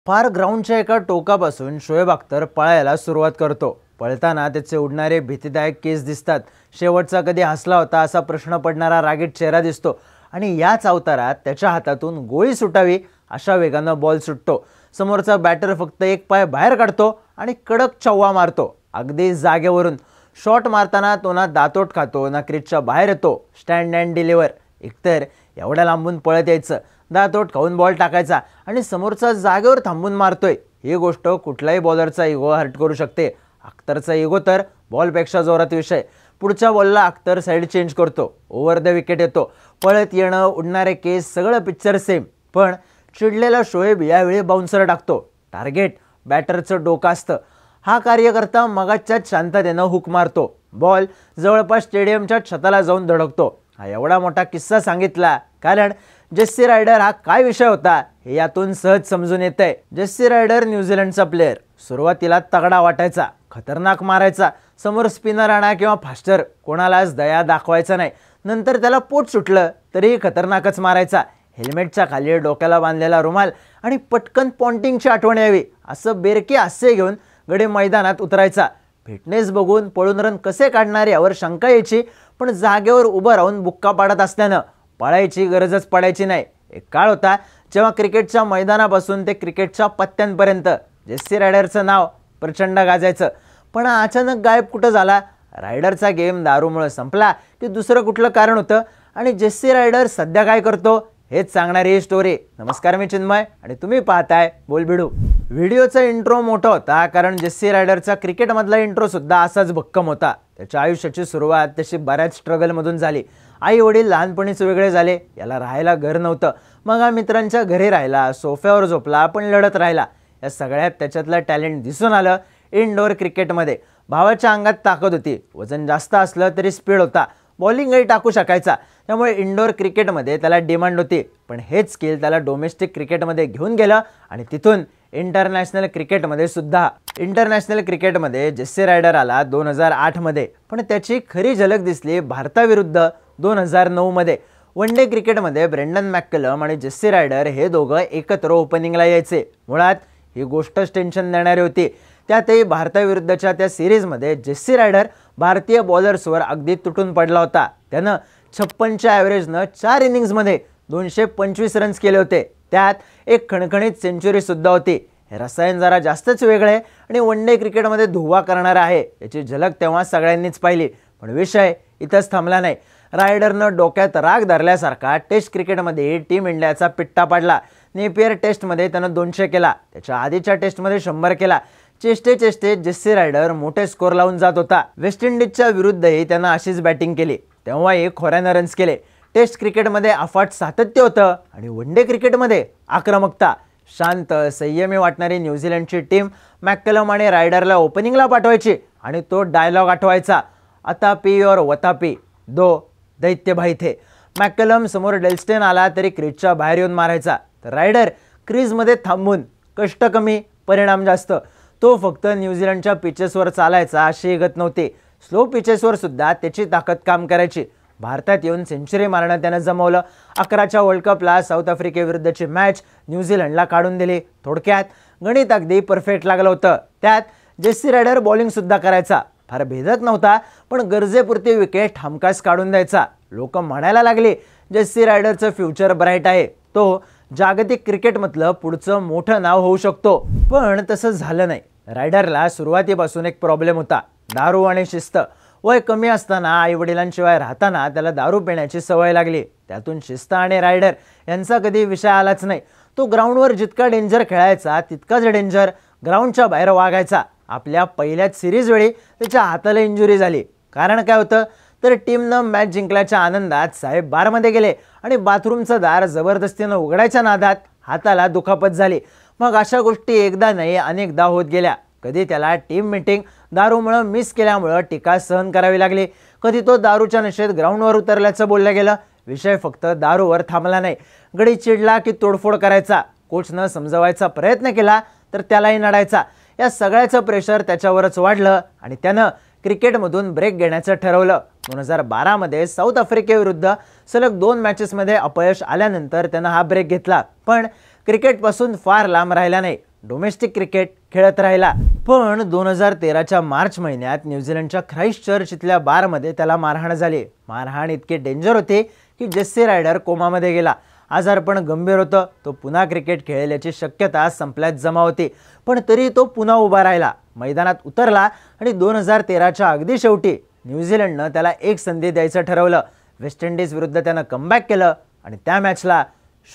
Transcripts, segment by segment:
फार ग्राउंडच्या एका टोकापासून शोएब अख्तर पळायला सुरुवात करतो। पळताना त्याचे उडणारे भीतीदायक केस दिसतात। शेवटचा कधी हसला होता असा प्रश्न पडणारा रागीट चेहरा दिसतो आणि याच अवतारात त्याच्या हातातून गोळी सुटावी अशा वेगाने बॉल सुटतो। समोरचा बॅटर फक्त एक पाय बाहेर काढतो आणि कडक चौवा मारतो। अगदी जागेवरून शॉट मारताना तो ना दातोट खातो ना क्रीजच्या बाहेर येतो। Stand and deliver. एकतर एवढ्या लांबून पळत यायचं, दातोट खाऊन बॉल टाकायचा आणि समोरचा जागेवर थांबून मारतोय। ही गोष्ट कुठलाही बॉलरचा इगो हर्ट करू शकते। अख्तरचा इगो तर बॉलपेक्षा जोरात विषय। पुढच्या बॉलला अख्तर साईड चेंज करतो, ओव्हर द विकेट येतो। पळत येणं, उडणारे केस, सगळं पिक्चर सेम। पण चिडलेला शोएब यावेळी बाउन्सर टाकतो। टार्गेट बॅटरचं डोकं असतं। हा कार्यकर्ता मगाच्याच शांततेनं हुक मारतो। बॉल जवळपास स्टेडियमच्या छताला जाऊन धडकतो। हा एवढा मोठा किस्सा सांगितला कारण जेस्सी रायडर हा काय विषय होता हे यातून सहज समजून येतंय। जेस्सी रायडर न्यूझीलंडचा प्लेयर। सुरुवातीला तगडा वाटायचा, खतरनाक मारायचा, समोर स्पिनर आणा किंवा फास्टर कोणालाच दया दाखवायचा नाही। नंतर त्याला पोट सुटलं तरीही खतरनाकच मारायचा। हेल्मेटच्या खाली डोक्याला बांधलेला रुमाल आणि पटकन पॉन्टिंगची आठवण यावी असं बेरके हास्य घेऊन गडे मैदानात उतरायचा। फिटनेस बघून पळून रन कसे काढणार यावर शंका यायची, पण जागेवर उभं राहून बुक्का पाडत असल्यानं पळायची गरजच पडायची नाही। एक काळ होता जेव्हा क्रिकेटच्या मैदानापासून ते क्रिकेटच्या पत्त्यांपर्यंत जेस्सी रायडरचं नाव प्रचंड गाजायचं। पण अचानक गायब कुठं झाला? रायडरचा गेम दारूमुळे संपला की दुसरं कुठलं कारण होतं? आणि जेस्सी रायडर सध्या काय करतो हेच सांगणारी ही स्टोरी। नमस्कार, मी चिन्मय आणि तुम्ही पाहताय बोलबिडू। व्हिडिओचा इंट्रो मोठा होता कारण जेस्सी रायडरचा क्रिकेटमधला इंट्रो सुद्धा असाच भक्कम होता। त्याच्या आयुष्याची सुरुवात तशी बऱ्याच स्ट्रगलमधून झाली। आई वडील लहानपणीच वेगळे झाले, याला राहायला घर नव्हतं। मग हा मित्रांच्या घरी राहिला, सोफ्यावर झोपला, पण लढत राहिला। या सगळ्यात त्याच्यातलं टॅलेंट दिसून आलं इनडोअर क्रिकेटमध्ये। भावाच्या अंगात ताकद होती, वजन जास्त असलं तरी स्पीड होता, बॉलिंगही टाकू शकायचा। त्यामुळे इनडोअर क्रिकेटमध्ये त्याला डिमांड होती। पण हेच स्किल त्याला डोमेस्टिक क्रिकेटमध्ये घेऊन गेलं आणि तिथून इंटरनॅशनल क्रिकेटमध्ये सुद्धा। इंटरनॅशनल क्रिकेटमध्ये जेस्सी रायडर आला 2008 मध्ये, पण त्याची खरी झलक दिसली भारताविरुद्ध 2009 मध्ये। वन डे क्रिकेटमध्ये ब्रेंडन मॅककलम आणि जेस्सी रायडर हे दोघं एकत्र ओपनिंगला यायचे। मुळात ही गोष्टच टेन्शन देणारी होती। त्यातही भारताविरुद्धच्या त्या सिरीजमध्ये जेस्सी रायडर भारतीय बॉलर्सवर अगदी तुटून पडला होता। त्यानं 56च्या ॲव्हरेजनं 4 इनिंग्समध्ये 225 रन्स केले होते। त्यात एक खणखणीत सेंचुरी सुद्धा होती। हे रसायन जरा जास्तच वेगळं आहे आणि वन डे क्रिकेटमध्ये धुव्वा करणारं आहे, याची झलक तेव्हा सगळ्यांनीच पाहिली। पण विषय इथंच थांबला नाही। रायडरनं डोक्यात राग धरल्यासारखा टेस्ट क्रिकेटमध्ये टीम इंडियाचा पिट्टा पाडला। नेपियर टेस्टमध्ये त्यानं 200 केला, त्याच्या आधीच्या टेस्टमध्ये 100 केला। चेष्टे जेस्सी रायडर मोठे स्कोर लावून जात होता। वेस्ट इंडिजच्या विरुद्धही त्यानं अशीच बॅटिंग केली, तेव्हाही खोऱ्यानं रन्स केले। टेस्ट क्रिकेटमध्ये अफाट सातत्य होतं आणि वन डे क्रिकेटमध्ये आक्रमकता। शांत संयमी वाटणारी न्यूझीलंडची टीम मॅककलम आणि रायडरला ओपनिंगला पाठवायची आणि तो डायलॉग आठवायचा, अतापी और वतापी दो दैत्यभाई थे। मॅककलम समोर डेल्स्टेन आला तरी क्रीजच्या बाहेर येऊन मारायचा, तर रायडर क्रीजमध्ये थांबून कष्ट कमी परिणाम जास्त। तो फक्त न्यूझीलंडच्या पिचेसवर चालायचा अशी गत नव्हती, स्लो पिचेसवर सुद्धा त्याची ताकद काम करायची। भारतात येऊन सेंचुरी मारणं त्यानं जमवलं। 11च्या वर्ल्ड कपला साऊथ आफ्रिकेविरुद्धची मॅच न्यूझीलंडला काढून दिली। थोडक्यात गणित अगदी परफेक्ट लागलं होतं। त्यात जेस्सी रायडर बॉलिंग सुद्धा करायचा, फार भेदक नव्हता, पण गरजेपुरती विकेट हमखास काढून द्यायचा। लोक म्हणायला लागले जेस्सी रायडरचं फ्युचर ब्राईट आहे, तो जागतिक क्रिकेटमधलं पुढचं मोठं नाव होऊ शकतो। पण तसं झालं नाही। रायडरला सुरुवातीपासून एक प्रॉब्लेम होता, दारू आणि शिस्त। वय कमी असताना आई वडिलांशिवाय राहताना त्याला दारू पिण्याची सवय लागली। त्यातून शिस्त आणि रायडर यांचा कधी विषय आलाच नाही। तो ग्राउंडवर जितका डेंजर खेळायचा तितकाच डेंजर ग्राउंडच्या बाहेर वागायचा। आपल्या पहिल्याच सिरीज वेळी त्याच्या हाताला इंजुरी झाली। कारण काय होतं तर टीमनं मॅच जिंकल्याच्या आनंदात साहेब बारमध्ये गेले आणि बाथरूमचं दार जबरदस्तीनं उघडायच्या नादात हाताला दुखापत झाली। मग अशा गोष्टी एकदा नाही अनेकदा होत गेल्या। कधी त्याला टीम मीटिंग दारूमुळे मिस केल्यामुळे टीका सहन करावी लागली, कधी तो दारूच्या नशेत ग्राउंडवर उतरल्याचं बोललं गेलं। विषय फक्त दारूवर थांबला नाही। गडी चिडला की तोडफोड करायचा, कोचनं समजवायचा प्रयत्न केला तर त्यालाही नडायचा। या सगळ्याचं प्रेशर त्याच्यावरच वाढलं आणि त्यानं क्रिकेटमधून ब्रेक घेण्याचं ठरवलं। 2012 मध्ये साऊथ आफ्रिकेविरुद्ध सलग 2 मॅचेसमध्ये अपयश आल्यानंतर त्यानं हा ब्रेक घेतला, पण क्रिकेटपासून फार लांब राहिला नाही। डोमेस्टिक क्रिकेट खेळत राहिला. पण 2013च्या मार्च महिन्यात न्यूझीलंडच्या ख्राईस्टचर्च इथल्या बारमध्ये त्याला मारहाण झाली. मारहाण इतकी डेंजर होती की जेस्सी रायडर कोमामध्ये गेला. आजारपण गंभीर होतं. तो पुन्हा क्रिकेट खेळेल याची शक्यता संपल्यात जमा होती. पण तरी तो पुन्हा उभा राहिला, मैदानात उतरला आणि 2013च्या अगदी शेवटी न्यूझीलंडनं त्याला एक संधी द्यायचं ठरवलं. वेस्ट इंडिज विरुद्ध त्यानं कमबॅक केलं आणि त्या मॅचला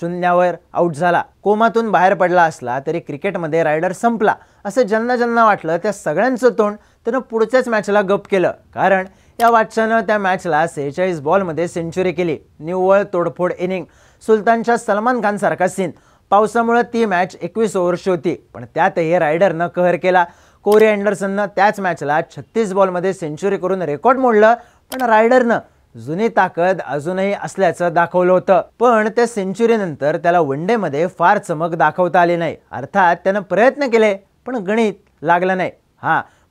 0वर आऊट झाला. कोमातून बाहेर पडला असला तरी क्रिकेटमध्ये रायडर संपला असं ज्यांना ज्यांना वाटलं त्या सगळ्यांचं तोंड त्यानं पुढच्याच मॅचला गप केलं. कारण या वाच्यानं त्या मॅचला 46 बॉलमध्ये सेंचुरी केली. निव्वळ तोडफोड इनिंग. सुलतानच्या सलमान खान सारखा सीन. पावसामुळे ती मॅच 21 ओव्हरची होती, पण त्यातही रायडरनं कहर केला. कोरी अँडरसननं त्याच मॅचला 36 बॉलमध्ये सेंचुरी करून रेकॉर्ड मोडलं. पण रायडरनं जुनी ताकद अजूनही असल्याचं दाखवलं होतं. पण त्या सेंचुरीनंतर त्याला वनडेमध्ये फार चमक दाखवता आली नाही. अर्थात त्यानं प्रयत्न केले पण गणित लागलं नाही.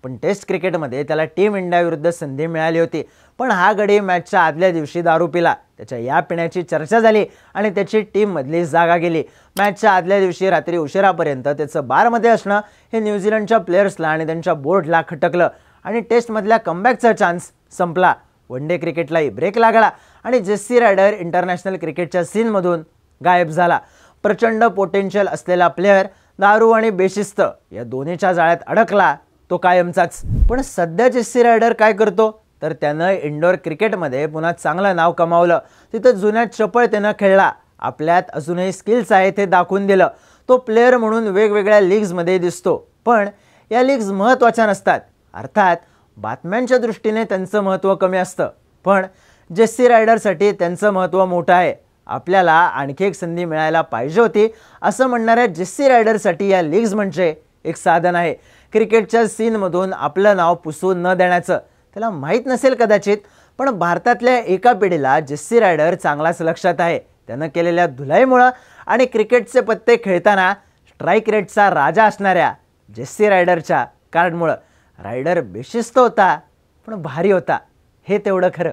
पण टेस्ट क्रिकेटमध्ये त्याला टीम इंडिया विरुद्ध संधी मिळाली होती. पण हा गडी मॅचच्या आदल्या दिवशी दारू पिला. त्याच्या या पिण्याची चर्चा झाली आणि त्याची टीममधली जागा गेली. मॅचच्या आदल्या दिवशी रात्री उशिरापर्यंत त्याचं बारमध्ये असणं हे न्यूझीलंडच्या प्लेयर्सला आणि त्यांच्या बोर्डला खटकलं आणि टेस्टमधल्या कमबॅकचा चान्स संपला. वनडे क्रिकेटलाही ब्रेक लागला आणि जेस्सी रायडर इंटरनॅशनल क्रिकेटच्या सीनमधून गायब झाला. प्रचंड पोटेन्शियल असलेला प्लेयर दारू आणि बेशिस्त या दोन्हीच्या जाळ्यात अडकला तो कायमचाच. पण सध्या जेस्सी रायडर काय करतो तर त्यानं इंडोर क्रिकेटमध्ये पुन्हा चांगलं नाव कमावलं. तिथं जुन्या चपळतेनं खेळला. आपल्यात अजूनही स्किल्स आहेत हे दाखवून दिलं. तो प्लेयर म्हणून वेगवेगळ्या लीग्समध्ये दिसतो. पण या लीग्स महत्त्वाच्या नसतात. अर्थात बातम्यांच्या दृष्टीने त्यांचं महत्त्व कमी असतं. पण जेस्सी रायडरसाठी त्यांचं महत्त्व मोठं आहे. आपल्याला आणखी एक संधी मिळायला पाहिजे होती असं म्हणणाऱ्या जेस्सी रायडरसाठी या लीग्स म्हणजे एक साधन आहे. क्रिकेटच्या सीनमधून आपलं नाव पुसून न देण्याचं. त्याला माहीत नसेल कदाचित, पण भारतातल्या एका पिढीला जेस्सी रायडर चांगलाच लक्षात आहे. त्यानं केलेल्या धुलाईमुळं आणि क्रिकेटचे पत्ते खेळताना स्ट्राईक रेटचा राजा असणाऱ्या जेस्सी रायडरच्या कार्डमुळं. रायडर बेशिस्त होता पण भारी होता, हे तेवढं खरं.